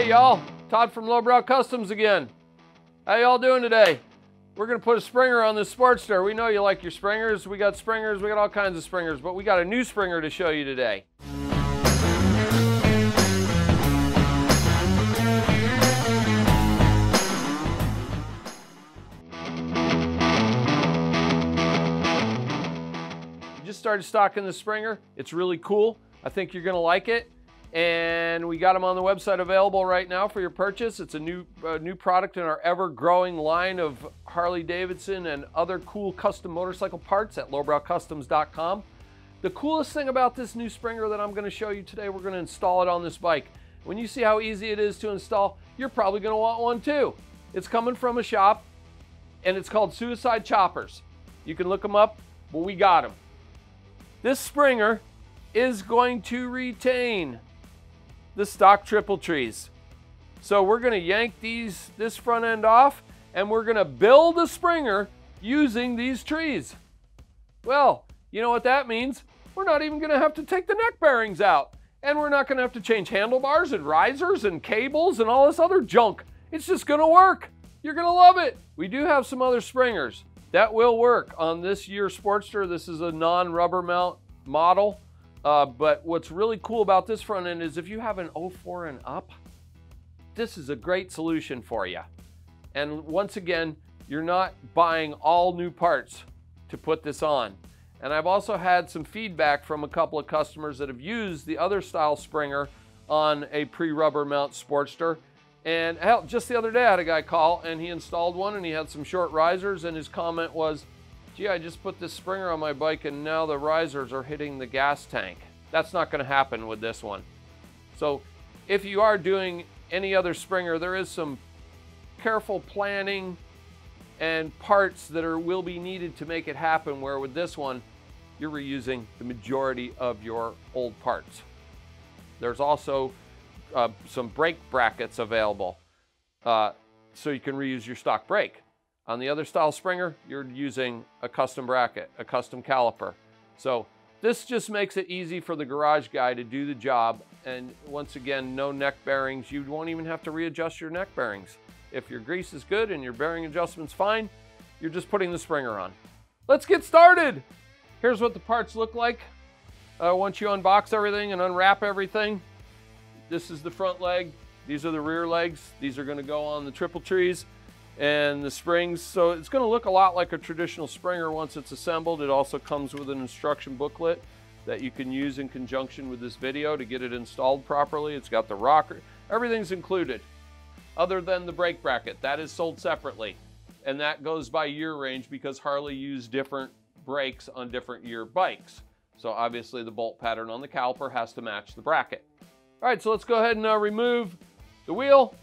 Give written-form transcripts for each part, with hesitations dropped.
Hey y'all, Todd from Lowbrow Customs again. How y'all doing today? We're gonna put a springer on this Sportster. We know you like your springers. We got all kinds of springers, but we got a new springer to show you today. Just started stocking the springer. It's really cool. I think you're gonna like it. And we got them on the website available right now for your purchase. It's a new product in our ever-growing line of Harley-Davidson and other cool custom motorcycle parts at lowbrowcustoms.com. The coolest thing about this new springer that I'm gonna show you today, we're gonna install it on this bike. When you see how easy it is to install, you're probably gonna want one too. It's coming from a shop, and it's called Siouxicide Choppers. You can look them up, but we got them. This springer is going to retain the stock triple trees. So we're gonna yank this front end off, and we're gonna build a springer using these trees. Well, you know what that means? We're not even gonna have to take the neck bearings out, and we're not gonna have to change handlebars and risers and cables and all this other junk. It's just gonna work. You're gonna love it. We do have some other springers that will work on this year's Sportster. This is a non-rubber mount model. But what's really cool about this front end is if you have an 04 and up, this is a great solution for you. And once again, you're not buying all new parts to put this on. And I've also had some feedback from a couple of customers that have used the other style springer on a pre-rubber mount Sportster. And hell, just the other day I had a guy call and he installed one and he had some short risers, and his comment was, gee, I just put this springer on my bike and now the risers are hitting the gas tank. That's not gonna happen with this one. So if you are doing any other springer, there is some careful planning and parts that will be needed to make it happen, where with this one, you're reusing the majority of your old parts. There's also some brake brackets available, so you can reuse your stock brake. On the other style springer, you're using a custom bracket, a custom caliper. So this just makes it easy for the garage guy to do the job. And once again, no neck bearings. You won't even have to readjust your neck bearings. If your grease is good and your bearing adjustment's fine, you're just putting the springer on. Let's get started. Here's what the parts look like once you unbox everything and unwrap everything. This is the front leg. These are the rear legs. These are gonna go on the triple trees and the springs. So it's going to look a lot like a traditional springer once it's assembled. It also comes with an instruction booklet that you can use in conjunction with this video to get it installed properly. It's got the rocker, everything's included other than the brake bracket. That is sold separately, and that goes by year range because Harley used different brakes on different year bikes. So obviously the bolt pattern on the caliper has to match the bracket. All right, so let's go ahead and remove the wheel,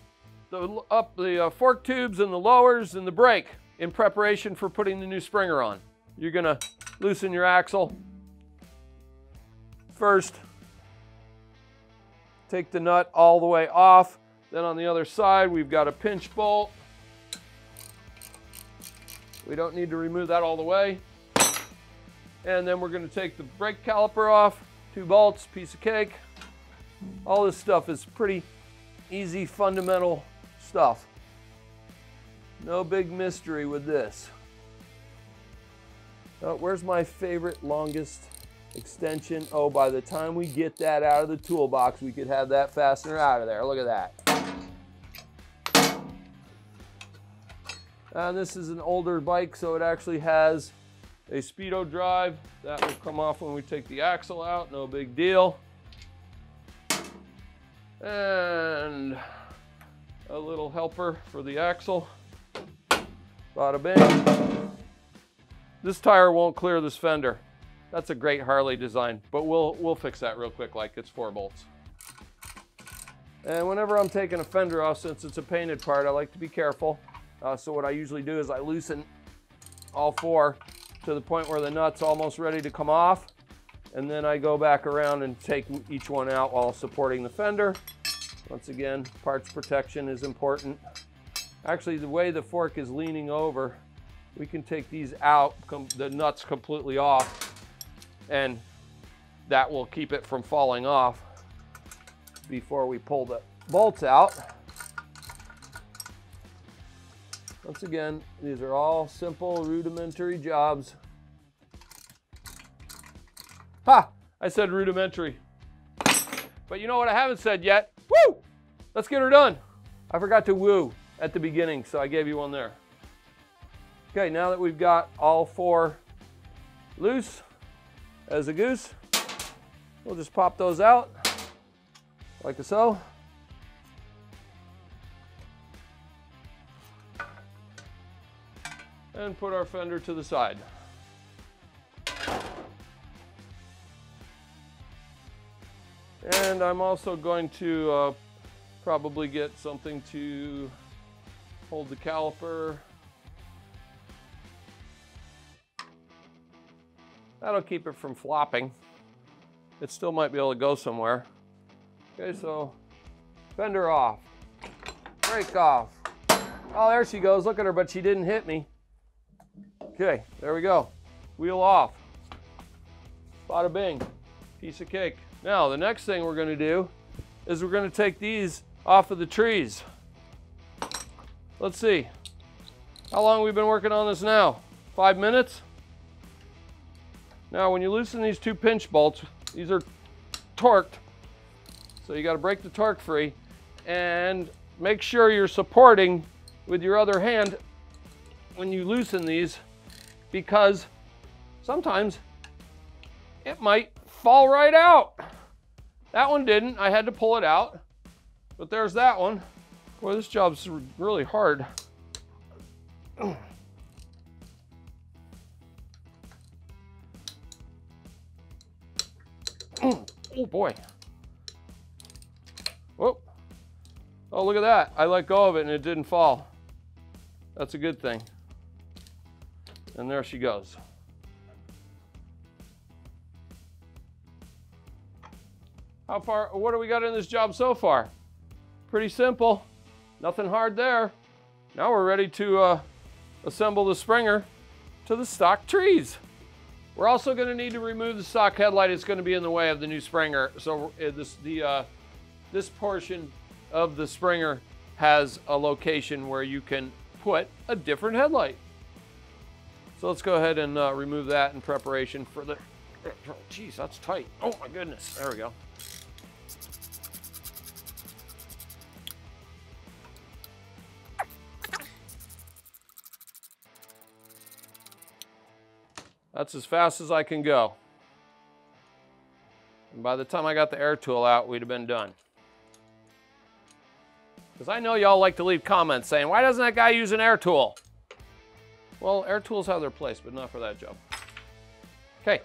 the fork tubes and the lowers and the brake in preparation for putting the new springer on. You're gonna loosen your axle first, take the nut all the way off. Then on the other side, we've got a pinch bolt. We don't need to remove that all the way. And then we're gonna take the brake caliper off, 2 bolts, piece of cake. All this stuff is pretty easy, fundamental stuff. No big mystery with this. Oh, where's my favorite longest extension? Oh, by the time we get that out of the toolbox, we could have that fastener out of there. Look at that. And this is an older bike, so it actually has a speedo drive. That will come off when we take the axle out, no big deal. And a little helper for the axle. Bada bing. This tire won't clear this fender. That's a great Harley design, but we'll fix that real quick, like it's 4 bolts. And whenever I'm taking a fender off, since it's a painted part, I like to be careful. So what I usually do is I loosen all 4 to the point where the nut's almost ready to come off. And then I go back around and take each one out while supporting the fender. Once again, parts protection is important. Actually, the way the fork is leaning over, we can take these out, the nuts completely off, and that will keep it from falling off before we pull the bolts out. Once again, these are all simple, rudimentary jobs. Ha! I said rudimentary. But you know what I haven't said yet? Woo! Let's get her done. I forgot to woo at the beginning, so I gave you one there. Okay, now that we've got all 4 loose as a goose, we'll just pop those out like so. And put our fender to the side. And I'm also going to probably get something to hold the caliper. That'll keep it from flopping. It still might be able to go somewhere. Okay, so fender off, brake off. Oh, there she goes. Look at her, but she didn't hit me. Okay, there we go. Wheel off. Bada bing. Piece of cake. Now, the next thing we're going to do is we're going to take these off of the trees. Let's see. How long have we been working on this now? 5 minutes? Now, when you loosen these 2 pinch bolts, these are torqued. So you got to break the torque free and make sure you're supporting with your other hand when you loosen these, because sometimes it might fall right out. That one didn't. I had to pull it out. But there's that one. Boy, this job's really hard. Oh boy. Whoop. Oh, look at that. I let go of it and it didn't fall. That's a good thing. And there she goes. How far, what do we got in this job so far? Pretty simple. Nothing hard there. Now we're ready to assemble the Springer to the stock trees. We're also going to need to remove the stock headlight. It's going to be in the way of the new Springer. So this portion of the Springer has a location where you can put a different headlight. So let's go ahead and remove that in preparation for the, geez, that's tight. Oh my goodness, there we go. That's as fast as I can go. And by the time I got the air tool out, we'd have been done. Because I know y'all like to leave comments saying, why doesn't that guy use an air tool? Well, air tools have their place, but not for that job. Okay.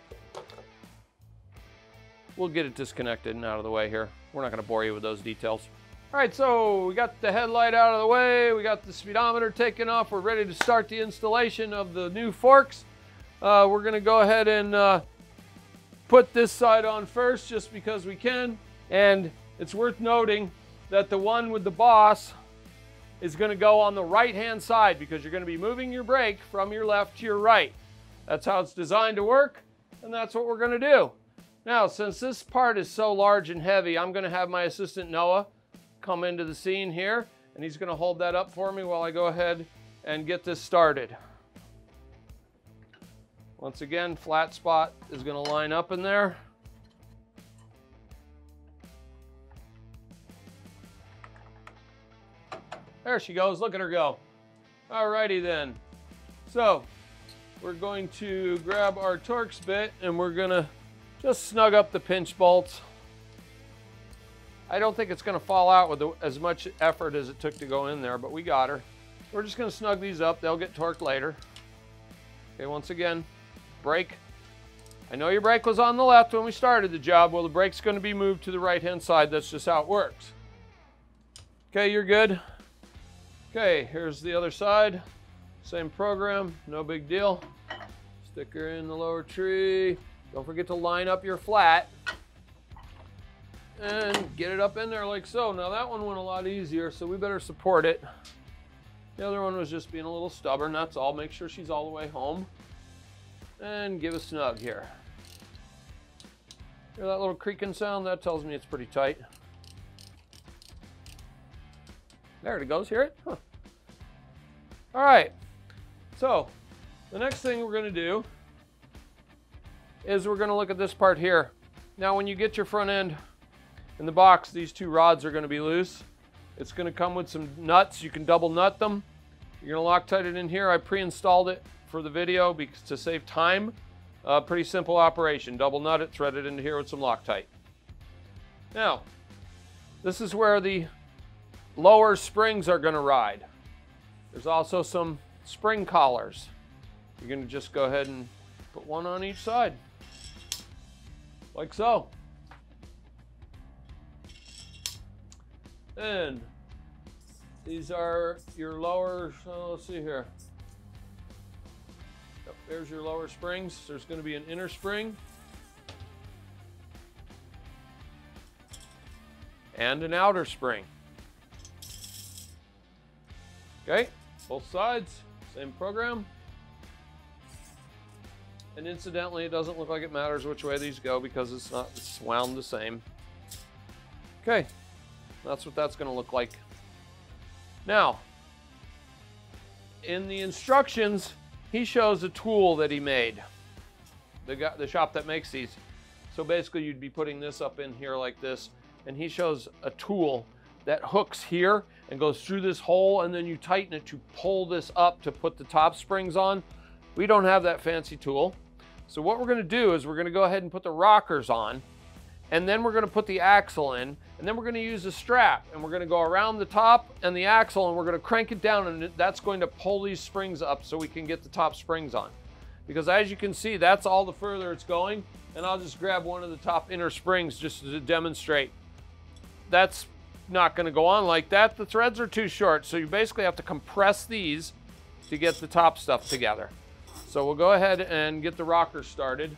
We'll get it disconnected and out of the way here. We're not going to bore you with those details. All right, so we got the headlight out of the way. We got the speedometer taken off. We're ready to start the installation of the new forks. We're going to go ahead and put this side on first just because we can. And it's worth noting that the one with the boss is going to go on the right-hand side because you're going to be moving your brake from your left to your right. That's how it's designed to work, and that's what we're going to do. Now, since this part is so large and heavy, I'm going to have my assistant Noah come into the scene here, and he's going to hold that up for me while I go ahead and get this started. Once again, flat spot is going to line up in there. There she goes, look at her go. Alrighty then. So, we're going to grab our Torx bit and we're gonna just snug up the pinch bolts. I don't think it's gonna fall out with as much effort as it took to go in there, but we got her. We're just gonna snug these up, they'll get torqued later. Okay, once again, brake. I know your brake was on the left when we started the job. Well, the brake's gonna be moved to the right-hand side. That's just how it works. Okay, you're good. Okay, here's the other side. Same program, no big deal. Stick her in the lower tree. Don't forget to line up your flat. And get it up in there like so. Now that one went a lot easier, so we better support it. The other one was just being a little stubborn, that's all. Make sure she's all the way home. And give a snug here. Hear that little creaking sound? That tells me it's pretty tight. There it goes, hear it? Huh. All right, so the next thing we're gonna do is we're gonna look at this part here. Now when you get your front end in the box, these two rods are gonna be loose. It's gonna come with some nuts. You can double nut them. You're gonna Loctite it in here. I pre-installed it for the video because to save time. Pretty simple operation. Double nut it, thread it into here with some Loctite. Now, this is where the lower springs are gonna ride. There's also some spring collars. You're gonna just go ahead and put one on each side, like so. And these are your lower, so let's see here. Yep, there's your lower springs. There's gonna be an inner spring and an outer spring. Okay, both sides, same program. And incidentally, it doesn't look like it matters which way these go because it's wound the same. Okay, that's what that's gonna look like. Now, in the instructions, he shows a tool that he made. The shop that makes these. So basically you'd be putting this up in here like this, and he shows a tool that hooks here and goes through this hole, and then you tighten it to pull this up to put the top springs on. We don't have that fancy tool. So what we're gonna do is we're gonna go ahead and put the rockers on, and then we're gonna put the axle in, and then we're gonna use a strap, and we're gonna go around the top and the axle, and we're gonna crank it down, and that's going to pull these springs up so we can get the top springs on. Because as you can see, that's all the further it's going, and I'll just grab one of the top inner springs just to demonstrate. That's not gonna go on like that. The threads are too short, so you basically have to compress these to get the top stuff together. So we'll go ahead and get the rockers started.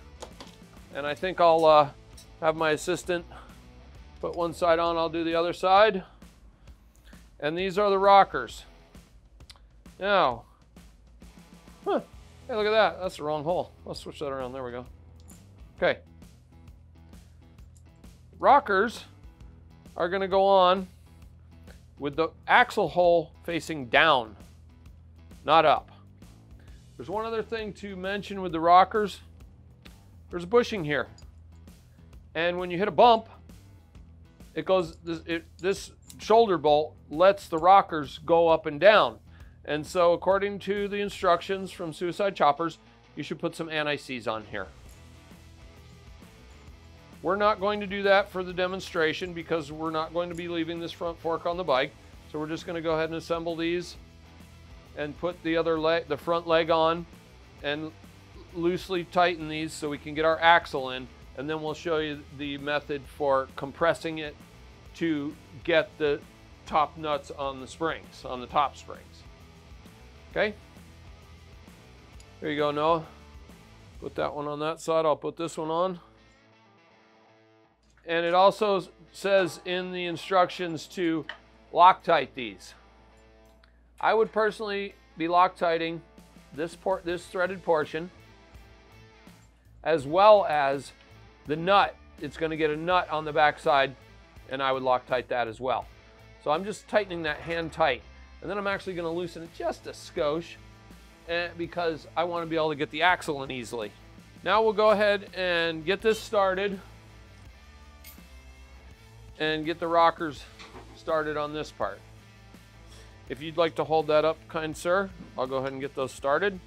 And I think I'll have my assistant put one side on, I'll do the other side. And these are the rockers. Now, hey, look at that. That's the wrong hole. Let's switch that around. There we go. Okay. Rockers are going to go on with the axle hole facing down, not up. There's one other thing to mention with the rockers. There's a bushing here. And when you hit a bump, it goes, this shoulder bolt lets the rockers go up and down. And so according to the instructions from Siouxicide Choppers, you should put some anti-seize on here. We're not going to do that for the demonstration because we're not going to be leaving this front fork on the bike. So we're just going to go ahead and assemble these and put the other leg, the front leg on, and loosely tighten these so we can get our axle in, and then we'll show you the method for compressing it to get the top nuts on the springs, on the top springs. Okay? There you go, Noah. Put that one on that side. I'll put this one on. And it also says in the instructions to Loctite these. I would personally be Loctiting this threaded portion, as well as the nut. It's going to get a nut on the back side, and I would Loctite that as well. So I'm just tightening that hand tight, and then I'm actually going to loosen it just a skosh because I want to be able to get the axle in easily. Now we'll go ahead and get this started and get the rockers started on this part. If you'd like to hold that up, kind sir, I'll go ahead and get those started.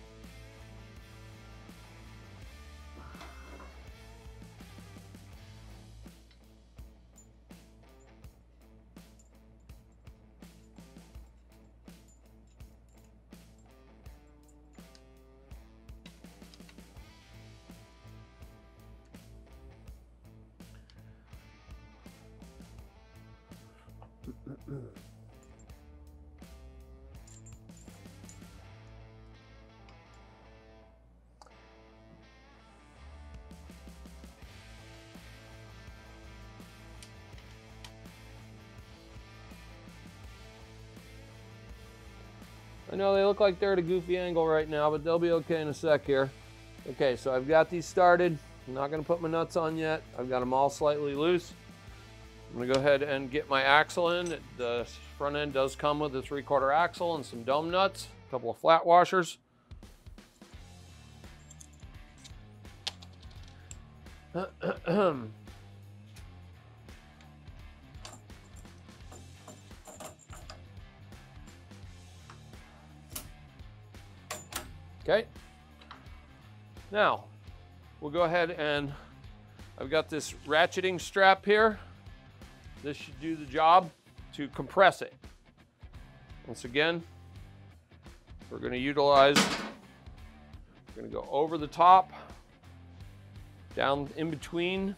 I know they look like they're at a goofy angle right now, but they'll be okay in a sec here. Okay, so I've got these started. I'm not going to put my nuts on yet. I've got them all slightly loose. I'm gonna go ahead and get my axle in. The front end does come with a 3/4 axle and some dome nuts, a couple of flat washers. Okay, now we'll go ahead and I've got this ratcheting strap here. This should do the job to compress it. Once again, we're going to utilize, we're going to go over the top, down in between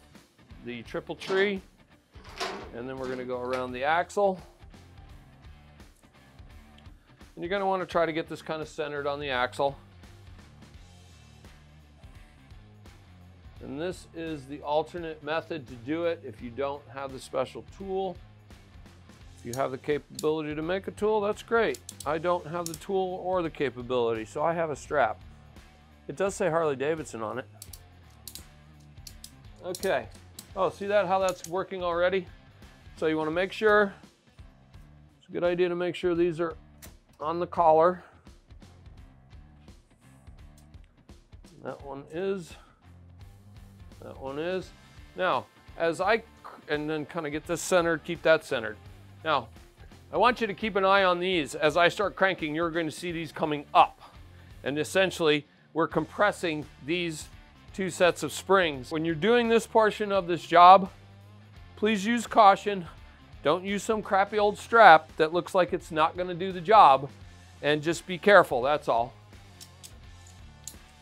the triple tree, and then we're going to go around the axle. And you're going to want to try to get this kind of centered on the axle. And this is the alternate method to do it if you don't have the special tool. If you have the capability to make a tool, that's great. I don't have the tool or the capability, so I have a strap. It does say Harley-Davidson on it. Okay. Oh, see that, how that's working already? So you want to make sure, it's a good idea to make sure these are on the collar. That one is. That one is. Now, and then kind of get this centered, keep that centered. Now, I want you to keep an eye on these. As I start cranking, you're going to see these coming up. And essentially, we're compressing these two sets of springs. When you're doing this portion of this job, please use caution. Don't use some crappy old strap that looks like it's not going to do the job. And just be careful, that's all.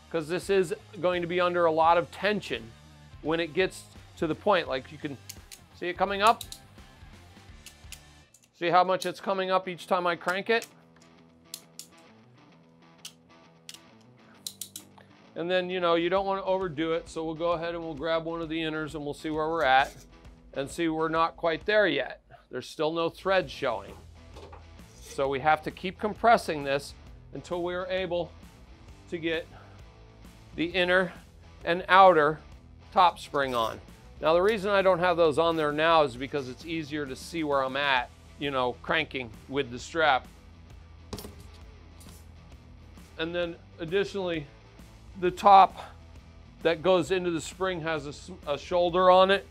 Because this is going to be under a lot of tension when it gets to the point. Like you can see it coming up. See how much it's coming up each time I crank it? And then, you know, you don't want to overdo it, so we'll go ahead and we'll grab one of the inners and we'll see where we're at. And see, we're not quite there yet. There's still no thread showing. So we have to keep compressing this until we're able to get the inner and outer top spring on. Now the reason I don't have those on there now is because it's easier to see where I'm at, you know, cranking with the strap. And then additionally, the top that goes into the spring has a shoulder on it.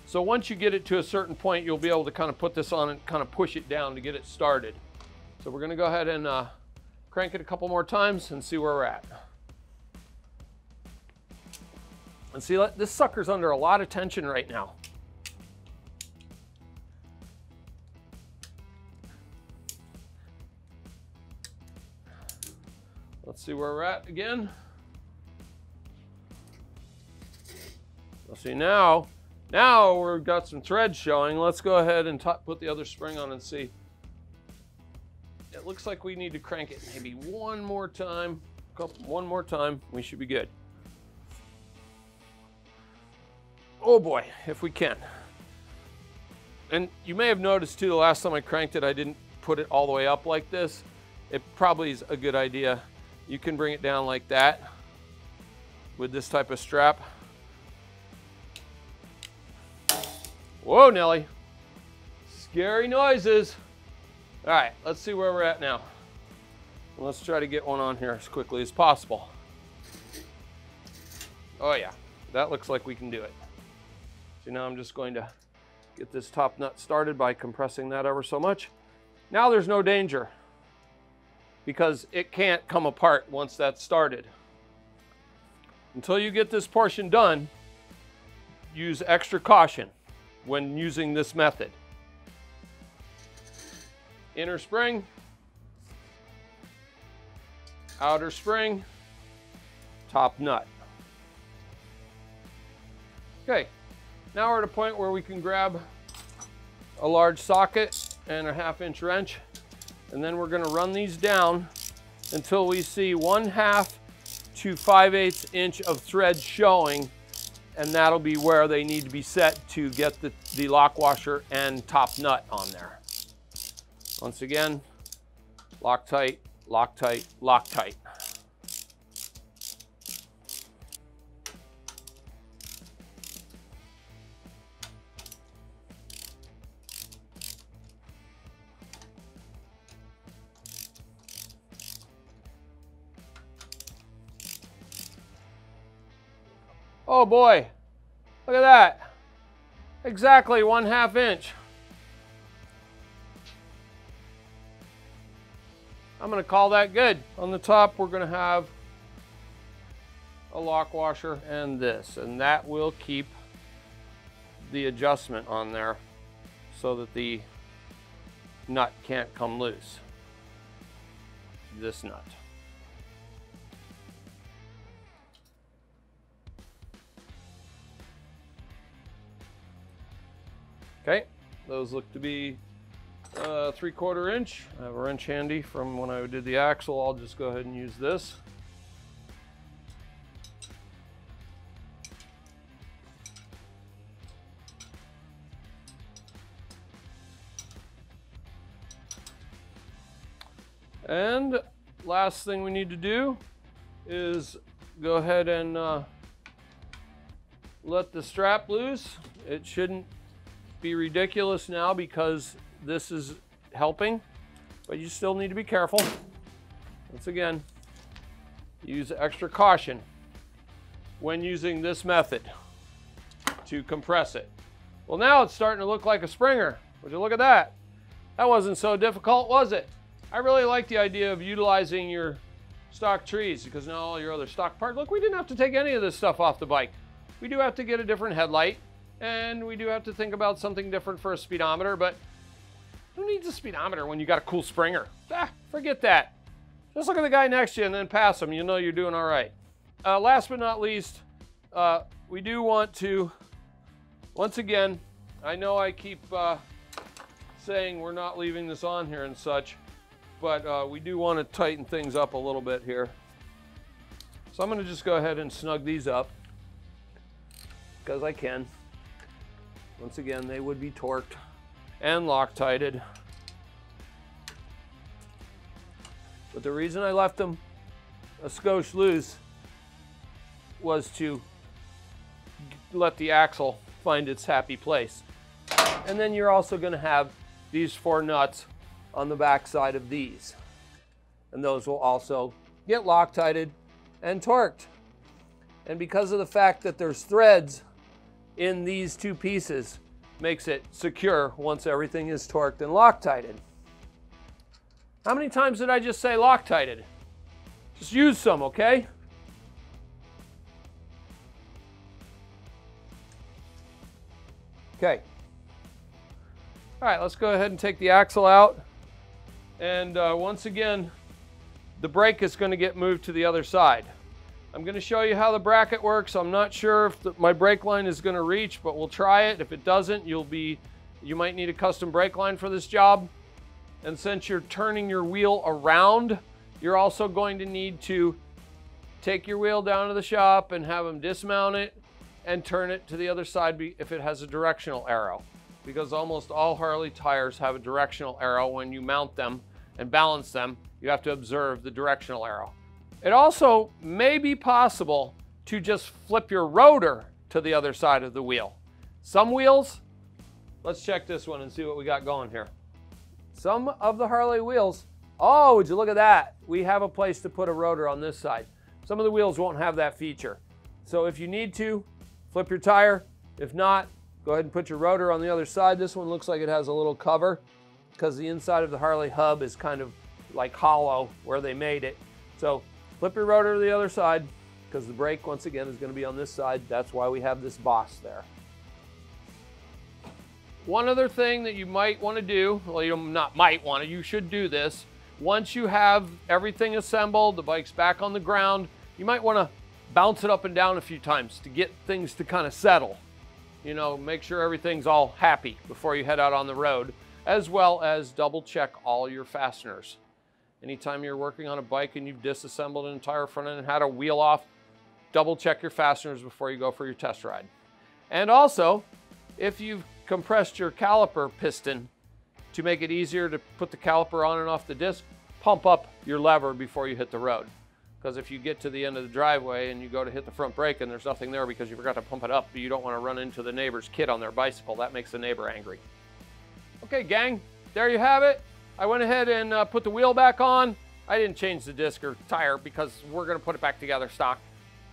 So once you get it to a certain point, you'll be able to kind of put this on and kind of push it down to get it started. So we're gonna go ahead and crank it a couple more times and see where we're at. And see, this sucker's under a lot of tension right now. Let's see where we're at again. Let's see now we've got some thread showing. Let's go ahead and put the other spring on and see. It looks like we need to crank it maybe one more time. One more time, we should be good. Oh boy, if we can. And you may have noticed too, the last time I cranked it, I didn't put it all the way up like this. It probably is a good idea. You can bring it down like that with this type of strap. Whoa, Nelly. Scary noises. All right, let's see where we're at now. Let's try to get one on here as quickly as possible. Oh yeah, that looks like we can do it. So now I'm just going to get this top nut started by compressing that ever so much. Now there's no danger because it can't come apart once that's started. Until you get this portion done, use extra caution when using this method. Inner spring, outer spring, top nut. Okay, now we're at a point where we can grab a large socket and a 1/2-inch wrench, and then we're going to run these down until we see 1/2 to 5/8 inch of thread showing, and that'll be where they need to be set to get the lock washer and top nut on there. Once again, lock tight, lock tight, lock tight. Oh boy, look at that. Exactly 1/2 inch. I'm gonna call that good. On the top, we're gonna have a lock washer and this, and that will keep the adjustment on there so that the nut can't come loose. This nut. Okay, those look to be 3/4 inch. I have a wrench handy from when I did the axle. I'll just go ahead and use this. And last thing we need to do is go ahead and let the strap loose. It shouldn't be ridiculous now because this is helping, but you still need to be careful. Once again, use extra caution when using this method to compress it. Well, now it's starting to look like a Springer. Would you look at that? That wasn't so difficult, was it? I really like the idea of utilizing your stock trees because now all your other stock parts, look, we didn't have to take any of this stuff off the bike. We do have to get a different headlight, and we do have to think about something different for a speedometer, but who needs a speedometer when you got a cool Springer? Forget that. Just look at the guy next to you and then pass him. You know you're doing all right. Last but not least, we do want to, once again, I know I keep saying we're not leaving this on here and such, but we do want to tighten things up a little bit here. So I'm going to just go ahead and snug these up because I can. Once again, they would be torqued and Loctited. But the reason I left them a skosh loose was to let the axle find its happy place. And then you're also going to have these 4 nuts on the back side of these. And those will also get Loctited and torqued. And because of the fact that there's threads in these 2 pieces, makes it secure once everything is torqued and Loctited. How many times did I just say Loctited? Just use some, okay? Okay. All right, let's go ahead and take the axle out. And once again, the brake is going to get moved to the other side. I'm going to show you how the bracket works. I'm not sure if my brake line is going to reach, but we'll try it. If it doesn't, you might need a custom brake line for this job. And since you're turning your wheel around, you're also going to need to take your wheel down to the shop and have them dismount it and turn it to the other side if it has a directional arrow. Because almost all Harley tires have a directional arrow. When you mount them and balance them, you have to observe the directional arrow. It also may be possible to just flip your rotor to the other side of the wheel. Some wheels, let's check this one and see what we got going here. Some of the Harley wheels, oh, would you look at that? We have a place to put a rotor on this side. Some of the wheels won't have that feature. So if you need to, flip your tire. If not, go ahead and put your rotor on the other side. This one looks like it has a little cover because the inside of the Harley hub is kind of like hollow where they made it. So flip your rotor to the other side because the brake, once again, is going to be on this side. That's why we have this boss there. One other thing that you might want to do, well, you not might want to, you should do this. Once you have everything assembled, the bike's back on the ground, you might want to bounce it up and down a few times to get things to kind of settle. You know, make sure everything's all happy before you head out on the road, as well as double check all your fasteners. Anytime you're working on a bike and you've disassembled an entire front end and had a wheel off, double check your fasteners before you go for your test ride. And also, if you've compressed your caliper piston to make it easier to put the caliper on and off the disc, pump up your lever before you hit the road. Because if you get to the end of the driveway and you go to hit the front brake and there's nothing there because you forgot to pump it up, you don't want to run into the neighbor's kid on their bicycle. That makes the neighbor angry. Okay, gang, there you have it. I went ahead and put the wheel back on. I didn't change the disc or tire because we're going to put it back together stock.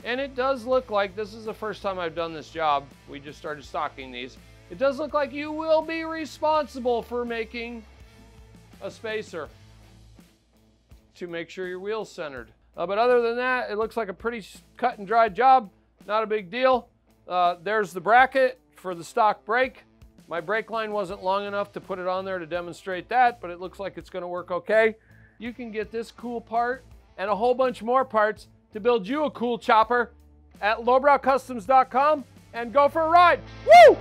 And it does look like, this is the first time I've done this job. We just started stocking these. It does look like you will be responsible for making a spacer to make sure your wheel's centered. But other than that, it looks like a pretty cut and dry job. Not a big deal. There's the bracket for the stock brake. My brake line wasn't long enough to put it on there to demonstrate that, but it looks like it's gonna work okay. You can get this cool part and a whole bunch more parts to build you a cool chopper at lowbrowcustoms.com and go for a ride. Woo!